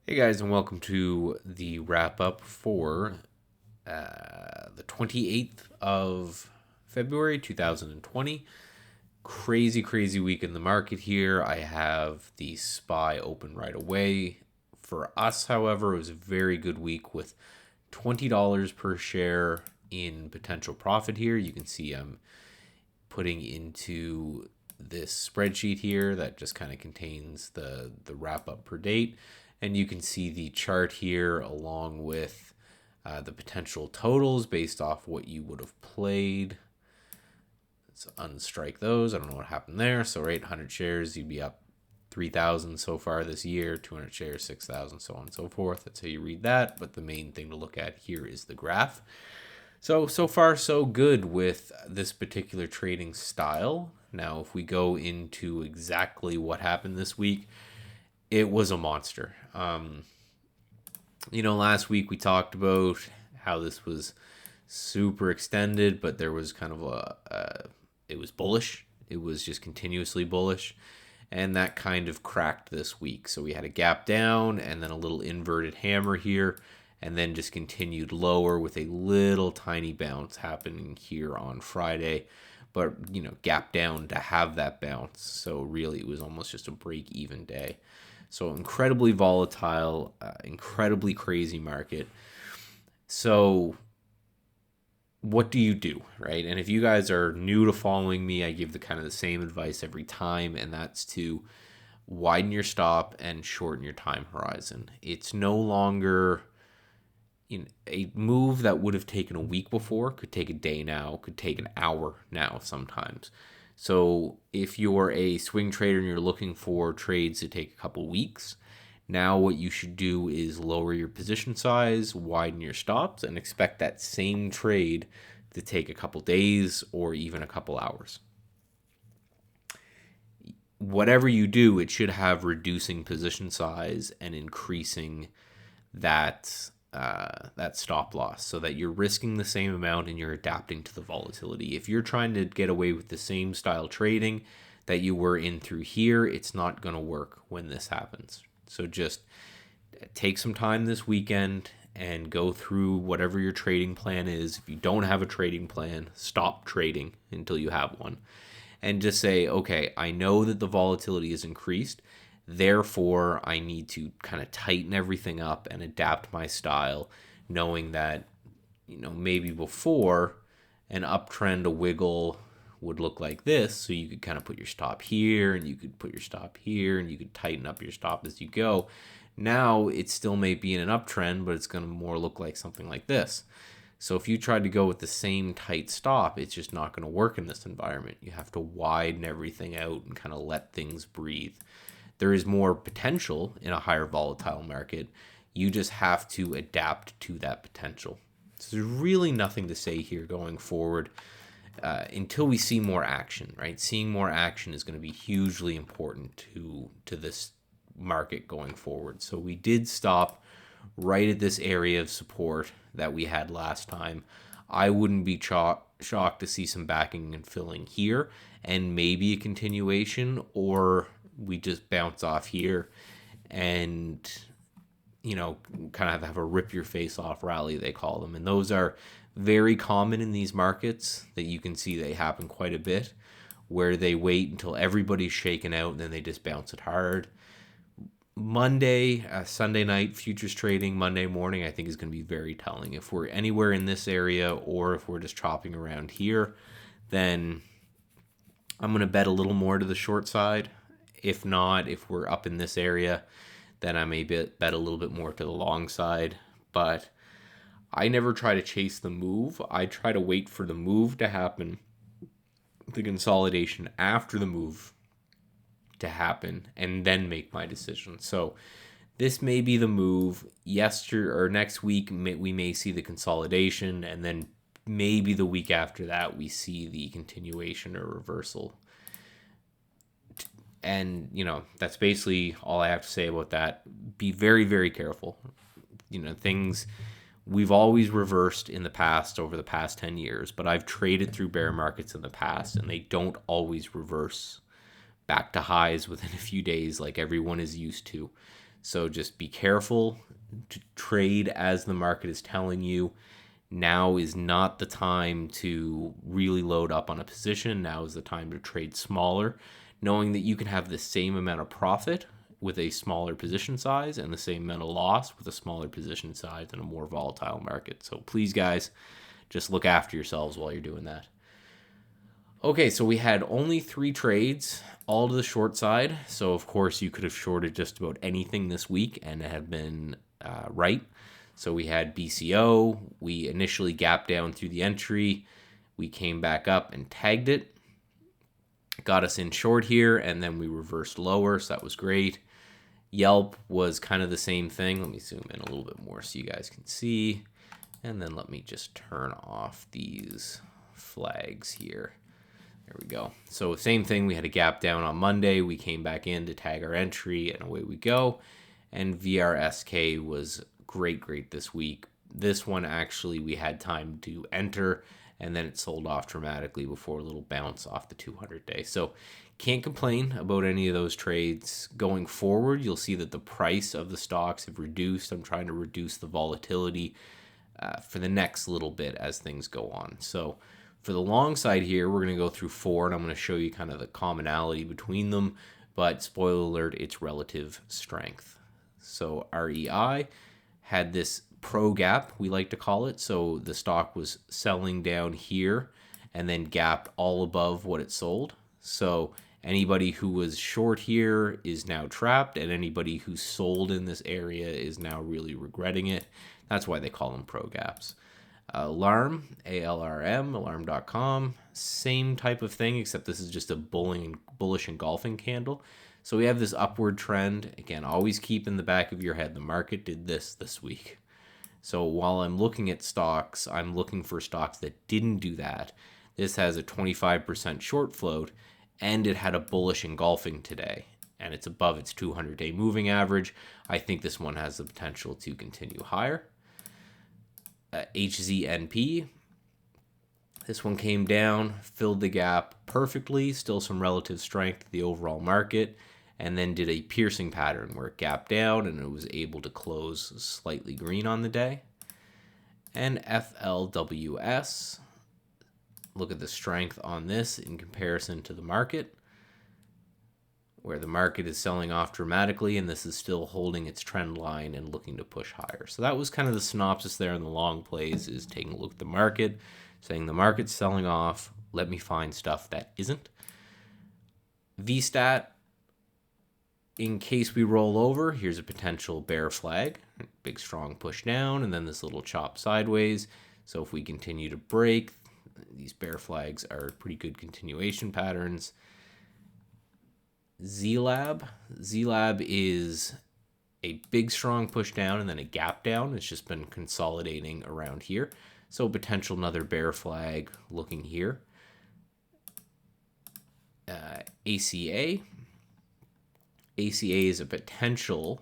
Hey guys, and welcome to the wrap up for the 28th of February 2020. Crazy, crazy week in the market here. I have the SPY open right away. For us, however, it was a very good week with $20 per share in potential profit here. You can see I'm putting into this spreadsheet here that just kind of contains the wrap up per date, and you can see the chart here along with the potential totals based off what you would have played. Let's unstrike those. I don't know what happened there. So right, 100 shares, you'd be up 3,000 so far this year, 200 shares, 6,000, so on and so forth. That's how you read that. But the main thing to look at here is the graph. So far, so good with this particular trading style. Now, if we go into exactly what happened this week, it was a monster. Last week we talked about how this was super extended, but there was kind of it was bullish. It was just continuously bullish. And that kind of cracked this week. So we had a gap down and then a little inverted hammer here, and then just continued lower with a little tiny bounce happening here on Friday. But, gap down to have that bounce. So really it was almost just a break even day. So incredibly volatile, incredibly crazy market. So what do you do, right? And if you guys are new to following me, I give the kind of the same advice every time, and that's to widen your stop and shorten your time horizon. It's no longer a move that would have taken a week before, could take a day now, could take an hour now sometimes. So if you're a swing trader and you're looking for trades to take a couple weeks, now what you should do is lower your position size, widen your stops, and expect that same trade to take a couple days or even a couple hours. Whatever you do, it should have reducing position size and increasing that stop loss, so that you're risking the same amount and you're adapting to the volatility. If you're trying to get away with the same style trading that you were in through here, it's not going to work when this happens. So just take some time this weekend and go through whatever your trading plan is. If you don't have a trading plan, stop trading until you have one. And just say, okay, I know that the volatility is increased. Therefore, I need to kind of tighten everything up and adapt my style, knowing that, maybe before an uptrend, a wiggle would look like this. So you could kind of put your stop here and you could put your stop here and you could tighten up your stop as you go. Now it still may be in an uptrend, but it's going to more look like something like this. So if you try to go with the same tight stop, it's just not going to work in this environment. You have to widen everything out and kind of let things breathe. There is more potential in a higher volatile market. You just have to adapt to that potential. So there's really nothing to say here going forward until we see more action, right? Seeing more action is going to be hugely important to this market going forward. So we did stop right at this area of support that we had last time. I wouldn't be shocked to see some backing and filling here and maybe a continuation, or we just bounce off here and kind of have a rip your face off rally, they call them. And those are very common in these markets that you can see they happen quite a bit, where they wait until everybody's shaken out and then they just bounce it hard. Sunday night futures trading, Monday morning, I think is going to be very telling. If we're anywhere in this area or if we're just chopping around here, then I'm going to bet a little more to the short side. If not, if we're up in this area, then I may bet a little bit more to the long side. But I never try to chase the move. I try to wait for the move to happen, the consolidation after the move to happen, and then make my decision. So this may be the move. Next week, we may see the consolidation, and then maybe the week after that, we see the continuation or reversal. And, that's basically all I have to say about that. Be very, very careful. Things we've always reversed in the past over the past 10 years, but I've traded through bear markets in the past, and they don't always reverse back to highs within a few days like everyone is used to. So just be careful to trade as the market is telling you. Now is not the time to really load up on a position. Now is the time to trade smaller, knowing that you can have the same amount of profit with a smaller position size and the same amount of loss with a smaller position size in a more volatile market. So please, guys, just look after yourselves while you're doing that. Okay, so we had only 3 trades, all to the short side. So, of course, you could have shorted just about anything this week and have been right. So we had BCO. We initially gapped down through the entry. We came back up and tagged it. Got us in short here, and then we reversed lower, so that was great. Yelp was kind of the same thing. Let me zoom in a little bit more so you guys can see. And then let me just turn off these flags here. There we go. So same thing, we had a gap down on Monday. We came back in to tag our entry, and away we go. And VRSK was great this week. This one, actually, we had time to enter, and then it sold off dramatically before a little bounce off the 200-day. So can't complain about any of those trades. Going forward, you'll see that the price of the stocks have reduced. I'm trying to reduce the volatility for the next little bit as things go on. So for the long side here, we're going to go through 4, and I'm going to show you kind of the commonality between them. But spoiler alert, it's relative strength. So REI had this pro gap, we like to call it. So the stock was selling down here and then gapped all above what it sold. So anybody who was short here is now trapped, and anybody who sold in this area is now really regretting it. That's why they call them pro gaps. Alarm, ALRM, alarm.com, same type of thing, except this is just a bullish engulfing candle. So we have this upward trend. Again, always keep in the back of your head, the market did this week. So while I'm looking at stocks, I'm looking for stocks that didn't do that. This has a 25% short float, and it had a bullish engulfing today, and it's above its 200-day moving average. I think this one has the potential to continue higher. HZNP, this one came down, filled the gap perfectly, still some relative strength to the overall market, and then did a piercing pattern where it gapped down and it was able to close slightly green on the day. And FLWS, look at the strength on this in comparison to the market, where the market is selling off dramatically, and this is still holding its trend line and looking to push higher. So that was kind of the synopsis there in the long plays, is taking a look at the market, saying the market's selling off, let me find stuff that isn't. VStat, in case we roll over, here's a potential bear flag, big strong push down, and then this little chop sideways. So if we continue to break, these bear flags are pretty good continuation patterns. ZLab is a big strong push down and then a gap down. It's just been consolidating around here. So potential another bear flag looking here. ACA is a potential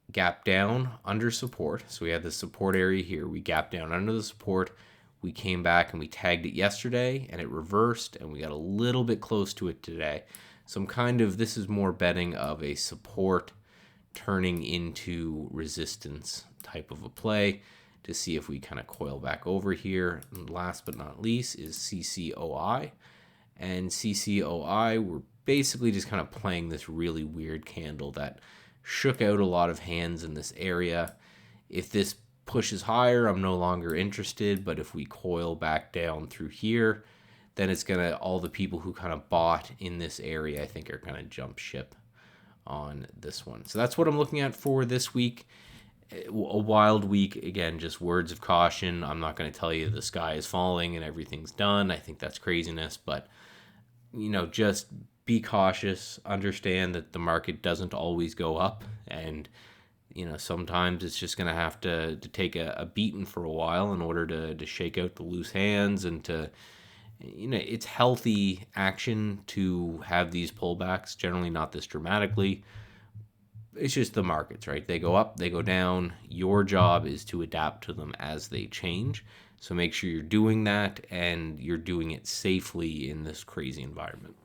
gap down under support. So we have the support area here. We gap down under the support. We came back and we tagged it yesterday, and it reversed, and we got a little bit close to it today. So this is more betting of a support turning into resistance type of a play to see if we kind of coil back over here. And last but not least is CCOI. And CCOI, we're basically just kind of playing this really weird candle that shook out a lot of hands in this area. If this pushes higher, I'm no longer interested, but if we coil back down through here, then it's gonna, all the people who kind of bought in this area, I think, are gonna jump ship on this one. So that's what I'm looking at for this week. A wild week, again, just words of caution. I'm not going to tell you the sky is falling and everything's done. I think that's craziness, but just be cautious. Understand that the market doesn't always go up, and sometimes it's just going to have to take a beating for a while in order to shake out the loose hands, and to it's healthy action to have these pullbacks, generally not this dramatically. It's just the markets, right? They go up, they go down. Your job is to adapt to them as they change. So make sure you're doing that, and you're doing it safely in this crazy environment.